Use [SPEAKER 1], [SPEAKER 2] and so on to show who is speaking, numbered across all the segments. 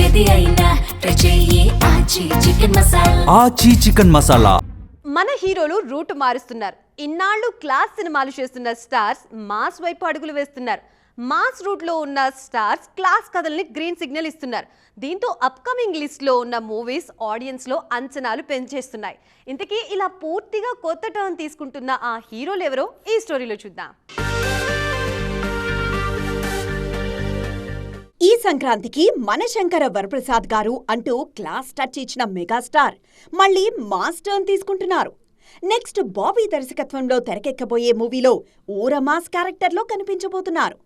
[SPEAKER 1] ఏది అయినా ట్రై చెయ్యి ఆచి చికెన్ మసాలా.
[SPEAKER 2] ఆచి చికెన్ మసాలా.
[SPEAKER 3] మన హీరోలు రూట్ మారుస్తున్నారు. ఇన్నాళ్ళు క్లాస్ సినిమాలు చేస్తున్న స్టార్స్ మాస్ వైపు అడుగులు వేస్తున్నారు. మాస్ రూట్ లో ఉన్న స్టార్స్ క్లాస్ కథల్ని గ్రీన్ సిగ్నల్ ఇస్తున్నారు. దీంతో అప్కమింగ్ లిస్ట్ లో ఉన్న మూవీస్ ఆడియన్స్ లో అంచనాలు పెంచేస్తున్నాయి. ఇంతకీ ఇలా పూర్తిగా కొత్త టర్న్ తీసుకుంటున్న ఆ హీరోలు ఎవరో ఈ స్టోరీలో చూద్దాం.
[SPEAKER 4] ఈ సంక్రాంతికి మనశంకర వరప్రసాద్ గారు అంటూ క్లాస్ టచ్ ఇచ్చిన మెగాస్టార్ మళ్ళీ మాస్ టర్న్ తీసుకుంటున్నారు. నెక్స్ట్ బాబీ దర్శకత్వంలో తెరకెక్కబోయే మూవీలో ఊరమాస్ క్యారెక్టర్లో కనిపించబోతున్నారు.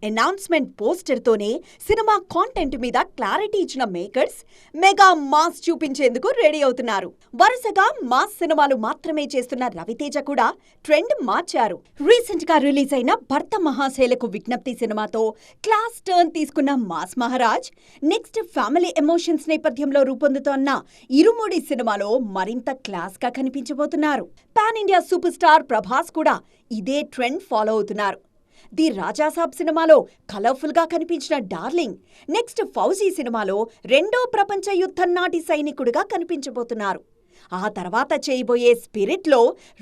[SPEAKER 4] అనౌన్స్మెంట్ పోస్టర్తోనే సినిమా కాంటెంట్ మీద క్లారిటీ ఇచ్చిన మేకర్స్ మెగా మాస్ చూపించేందుకు రెడీ అవుతున్నారు. వరుసగా మాస్ సినిమాలు మాత్రమే చేస్తున్న రవితేజ కూడా ట్రెండ్ మార్చారు. రీసెంట్ గా రిలీజ్ అయిన భర్త మహాశైలకు విజ్ఞప్తి సినిమాతో క్లాస్ టర్న్ తీసుకున్న mass Maharaj next family emotions నేపథ్యంలో రూపొందుతోన్న ఇరుముడి సినిమాలో మరింత క్లాస్ గా కనిపించబోతున్నారు. Pan India super star Prabhas కూడా ఇదే ట్రెండ్ ఫాలో అవుతున్నారు. ది రాజాసాబ్ సినిమాలో కలర్ఫుల్ గా కనిపించిన డార్లింగ్ నెక్స్ట్ ఫౌజీ సినిమాలో రెండో ప్రపంచ యుద్ధం నాటి సైనికుడిగా కనిపించబోతున్నారు. ఆ తర్వాత చేయబోయే స్పిరిట్ లో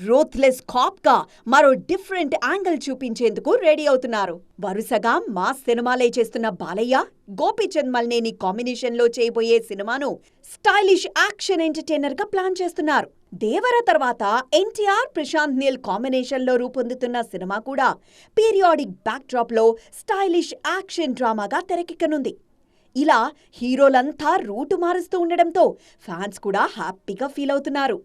[SPEAKER 4] రూత్లెస్ కాప్ గా మరో డిఫరెంట్ యాంగిల్ చూపించేందుకు రెడీ అవుతున్నారు. వరుసగా మాస్ సినిమాలే చేస్తున్న బాలయ్య, గోపీచంద్ మల్నేని కాంబినేషన్ లో చేయబోయే సినిమాను స్టైలిష్ యాక్షన్ ఎంటర్టైనర్ గా ప్లాన్ చేస్తున్నారు. దేవర తర్వాత ఎన్టీఆర్, ప్రశాంత్ నీల్ కాంబినేషన్ లో రూపొందుతున్న సినిమా కూడా పీరియాడిక్ బ్యాక్ డ్రాప్ లో స్టైలిష్ యాక్షన్ డ్రామాగా తెరకెక్కనుంది. ఇలా హీరోలంతా రూటు మారుస్తూ ఉండడంతో ఫ్యాన్స్ కూడా హ్యాపీగా ఫీల్ అవుతున్నారు.